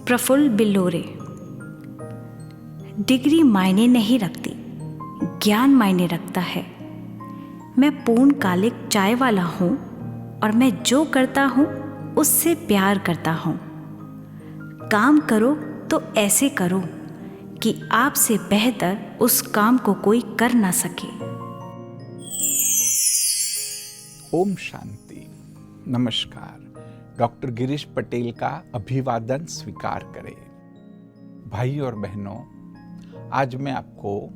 Praful Billore. Degree मायने नहीं रखती, ज्ञान मायने रखता है। मैं पूर्णकालिक चाय वाला हूँ और मैं जो करता हूँ उससे प्यार करता हूँ। काम करो तो ऐसे करो कि आपसे बेहतर उस काम को कोई कर ना सके। ओम शांति। नमस्कार। डॉक्टर गिरीश पटेल का अभिवादन स्वीकार करें। भाई और बहनों, आज मैं आपको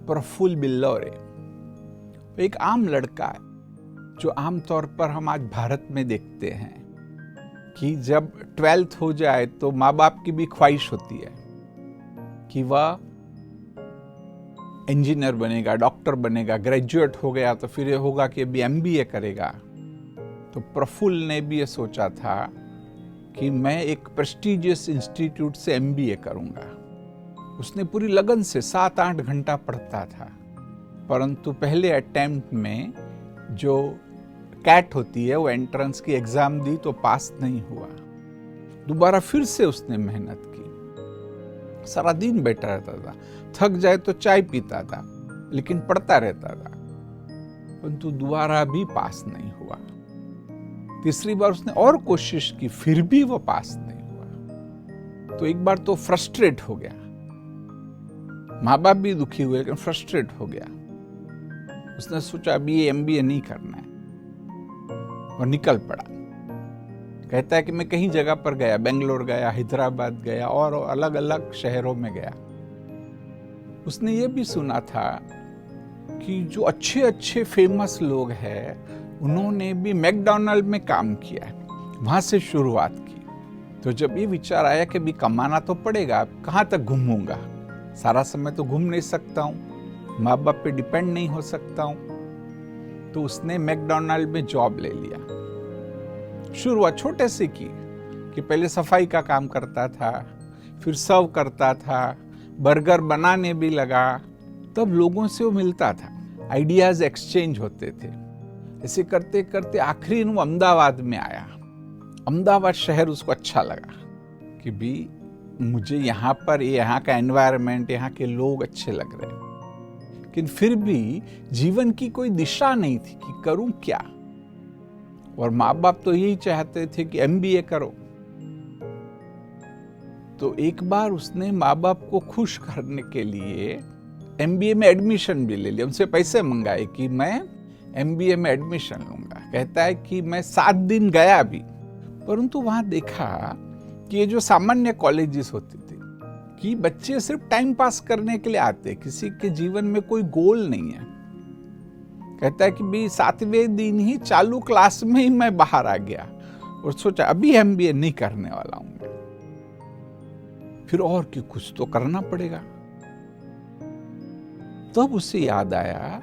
प्रफुल्ल बिल्लोरे, एक आम लड़का है जो आमतौर पर हम आज भारत में देखते हैं कि जब 12th हो जाए तो माँ बाप की भी ख्वाहिश होती है कि वह इंजीनियर बनेगा, डॉक्टर बनेगा। ग्रेजुएट हो गया तो फिर ये होगा कि अभी MBA करेगा। तो प्रफुल्ल ने भी ये सोचा था कि मैं एक प्रेस्टिजियस इंस्टीट्यूट से MBA करूंगा। उसने पूरी लगन से 7-8 घंटा पढ़ता था, परंतु पहले अटेम्प्ट में जो कैट होती है वो एंट्रेंस की एग्जाम दी तो पास नहीं हुआ। दोबारा फिर से उसने मेहनत की, सारा दिन बैठा रहता था, थक जाए तो चाय पीता था, लेकिन पढ़ता रहता था, परंतु दोबारा भी पास नहीं हुआ। तीसरी बार उसने और कोशिश की, फिर भी वो पास नहीं हुआ। तो एक बार तो फ्रस्ट्रेट हो गया, माँ बाप भी दुखी हुए, लेकिन फ्रस्ट्रेट हो गया। उसने सोचा अभी ये MBA नहीं करना है और निकल पड़ा। कहता है कि मैं कहीं जगह पर गया, बेंगलोर गया, हैदराबाद गया और अलग अलग शहरों में गया। उसने ये भी सुना था कि जो अच्छे अच्छे फेमस लोग हैं उन्होंने भी मैकडॉनल्ड में काम किया है, वहां से शुरुआत की। तो जब ये विचार आया कि भी कमाना तो पड़ेगा, कहाँ तक घूमूंगा, सारा समय तो घूम नहीं सकता हूँ, माँ बाप पे डिपेंड नहीं हो सकता हूँ। तो उसने मैकडॉनल्ड में जॉब ले लिया। शुरुआत छोटे से की कि पहले सफाई का काम करता था, फिर सर्व करता था, बर्गर बनाने भी लगा। तब लोगों से वो मिलता था, आइडियाज एक्सचेंज होते थे। ऐसे करते करते आखिरी वो अहमदाबाद में आया। अहमदाबाद शहर उसको अच्छा लगा कि भी मुझे यहाँ पर यहाँ का एनवायरनमेंट, यहाँ के लोग अच्छे लग रहे हैं। लेकिन फिर भी जीवन की कोई दिशा नहीं थी कि करूं क्या। और माँ बाप तो यही चाहते थे कि MBA करो। तो एक बार उसने माँ बाप को खुश करने के लिए MBA में एडमिशन भी ले लिया। उनसे पैसे मंगाए कि मैं MBA में एडमिशन लूंगा। कहता है कि मैं 7 दिन गया भी, परंतु वहां देखा कि ये जो सामान्य कॉलेजेस होते थे कि बच्चे सिर्फ टाइम पास करने के लिए आते, किसी के जीवन में कोई गोल नहीं है। कहता है कि भी 7वें दिन ही चालू क्लास में ही मैं बाहर आ गया और सोचा अभी MBA नहीं करने वाला हूं मैं, फिर और कि कुछ तो करना पड़ेगा। तब उसे याद आया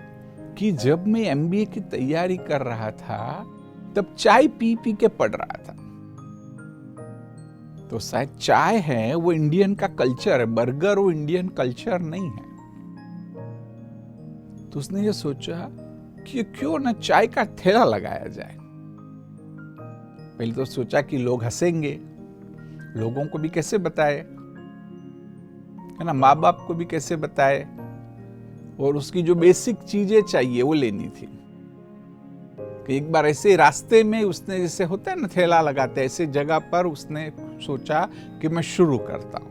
कि जब मैं MBA की तैयारी कर रहा था तब चाय पी पी के पढ़ रहा था। तो शायद चाय है वो इंडियन का कल्चर है, बर्गर वो इंडियन कल्चर नहीं है। तो उसने ये सोचा कि क्यों ना चाय का ठेला लगाया जाए। पहले तो सोचा कि लोग हंसेंगे, लोगों को भी कैसे बताए, है ना, माँ बाप को भी कैसे बताए, और उसकी जो बेसिक चीजें चाहिए वो लेनी थी। कि एक बार ऐसे रास्ते में उसने, जैसे होता है ना ठेला लगाते, ऐसे जगह पर उसने सोचा कि मैं शुरू करता हूं।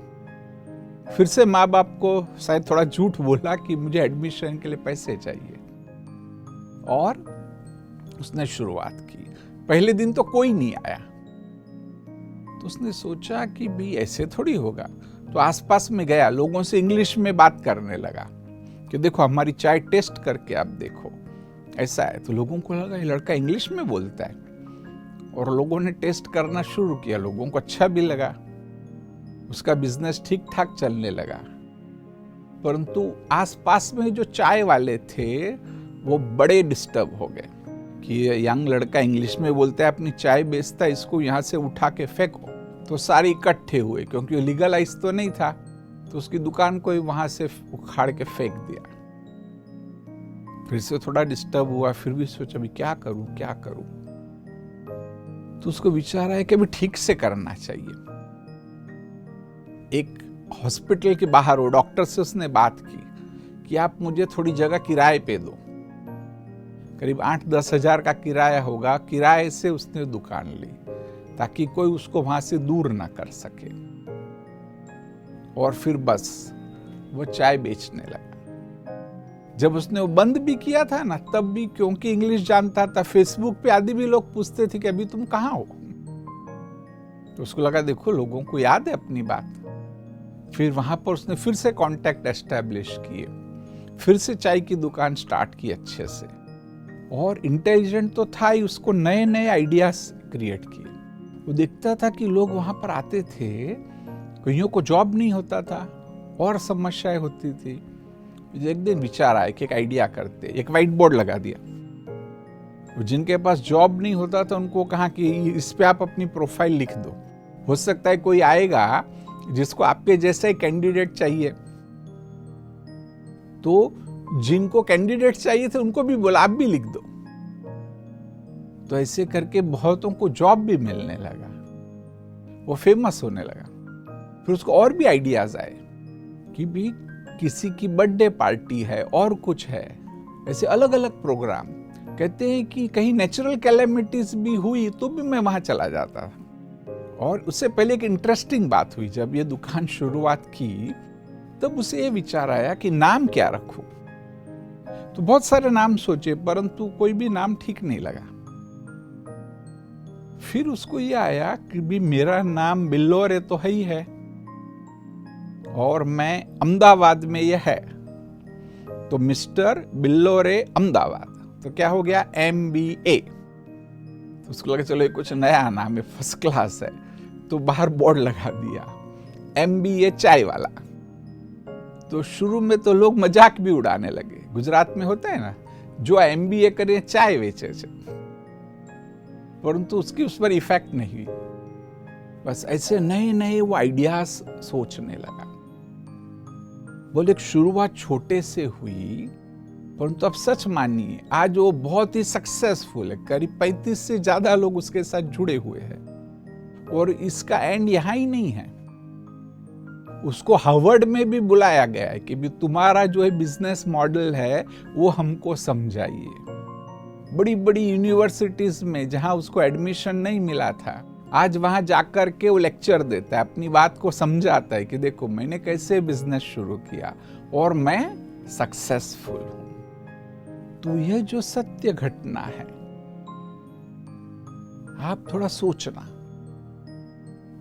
फिर से माँ बाप को शायद थोड़ा झूठ बोला कि मुझे एडमिशन के लिए पैसे चाहिए, और उसने शुरुआत की। पहले दिन तो कोई नहीं आया, तो उसने सोचा कि भी ऐसे थोड़ी होगा। तो आसपास में गया, लोगों से इंग्लिश में बात करने लगा कि देखो हमारी चाय टेस्ट करके आप देखो, ऐसा है। तो लोगों को लगा ये लड़का इंग्लिश में बोलता है, और लोगों ने टेस्ट करना शुरू किया। लोगों को अच्छा भी लगा, उसका बिजनेस ठीक ठाक चलने लगा। परंतु आसपास में जो चाय वाले थे वो बड़े डिस्टर्ब हो गए कि ये यंग लड़का इंग्लिश में बोलता है, अपनी चाय बेचता है, इसको यहाँ से उठा के फेंको। तो सारे इकट्ठे हुए, क्योंकि लीगलाइज तो नहीं था, तो उसकी दुकान को वहां से उखाड़ के फेंक दिया। फिर से थोड़ा डिस्टर्ब हुआ, फिर भी सोचा भी क्या करूं क्या करूं। तो उसको विचार आया कि अभी ठीक से करना चाहिए। एक हॉस्पिटल के बाहर वो डॉक्टर से उसने बात की कि आप मुझे थोड़ी जगह किराए पे दो। करीब 8-10 हजार का किराया होगा। किराए से उसने दुकान ली ताकि कोई उसको वहां से दूर ना कर सके। और फिर बस वो चाय बेचने लगा। जब उसने वो बंद भी किया था ना, तब भी क्योंकि इंग्लिश जानता था, फेसबुक पे आदि भी लोग पूछते थे कि अभी तुम कहाँ हो। तो उसको लगा देखो लोगों को याद है अपनी बात। फिर वहां पर उसने फिर से कांटेक्ट एस्टेब्लिश किए, फिर से चाय की दुकान स्टार्ट की अच्छे से। और इंटेलिजेंट तो था ही, उसको नए नए आइडियाज क्रिएट किए। वो देखता था कि लोग वहां पर आते थे, कईयों को जॉब नहीं होता था और समस्याएं होती थी। एक दिन विचार आया कि एक आइडिया करते, एक व्हाइट बोर्ड लगा दिया। जिनके पास जॉब नहीं होता था उनको कहा कि इस पे आप अपनी प्रोफाइल लिख दो, हो सकता है कोई आएगा जिसको आपके जैसा ही कैंडिडेट चाहिए। तो जिनको कैंडिडेट चाहिए थे उनको भी बोला आप भी लिख दो। तो ऐसे करके बहुतों को जॉब भी मिलने लगा, वो फेमस होने लगा। फिर उसको और भी आइडियाज आए कि भी किसी की बर्थडे पार्टी है और कुछ है, ऐसे अलग अलग प्रोग्राम। कहते हैं कि कहीं नेचुरल कैलेमिटीज भी हुई तो भी मैं वहां चला जाता था। और उससे पहले एक इंटरेस्टिंग बात हुई, जब ये दुकान शुरुआत की तब उसे ये विचार आया कि नाम क्या रखूं। तो बहुत सारे नाम सोचे, परंतु कोई भी नाम ठीक नहीं लगा। फिर उसको ये आया कि भी मेरा नाम बिल्लोरे तो है ही है, और मैं अहमदाबाद में यह है, तो मिस्टर बिल्लोरे अहमदाबाद। तो क्या हो गया, MBA। तो उसको लगा चलो ये कुछ नया नाम है, फर्स्ट क्लास है। तो बाहर बोर्ड लगा दिया, MBA चाय वाला। तो शुरू में तो लोग मजाक भी उड़ाने लगे। गुजरात में होता है ना, जो MBA करे चाय बेचे, परंतु उसकी उस पर इफेक्ट नहीं हुई। बस ऐसे नए नए वो आइडियाज सोचने लगा। बोले शुरुआत छोटे से हुई, परंतु अब सच मानिए आज वो बहुत ही सक्सेसफुल है। करीब 35 से ज्यादा लोग उसके साथ जुड़े हुए हैं। और इसका एंड यहां ही नहीं है, उसको हार्वर्ड में भी बुलाया गया है कि भी तुम्हारा जो है बिजनेस मॉडल है वो हमको समझाइए। बड़ी बड़ी यूनिवर्सिटीज में जहां उसको एडमिशन नहीं मिला था, आज वहां जाकर के वो लेक्चर देता है, अपनी बात को समझाता है कि देखो मैंने कैसे बिजनेस शुरू किया और मैं सक्सेसफुल हूं। तो यह जो सत्य घटना है, आप थोड़ा सोचना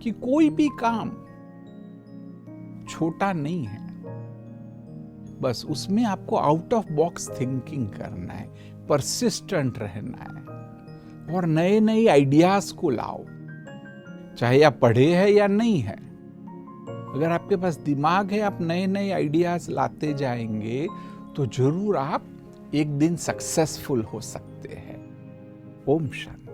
कि कोई भी काम छोटा नहीं है, बस उसमें आपको आउट ऑफ बॉक्स थिंकिंग करना है, परसिस्टेंट रहना है और नए नए आइडियाज को लाओ। चाहे आप पढ़े हैं या नहीं है, अगर आपके पास दिमाग है, आप नए नए आइडियाज लाते जाएंगे तो जरूर आप एक दिन सक्सेसफुल हो सकते हैं। ओम शांति।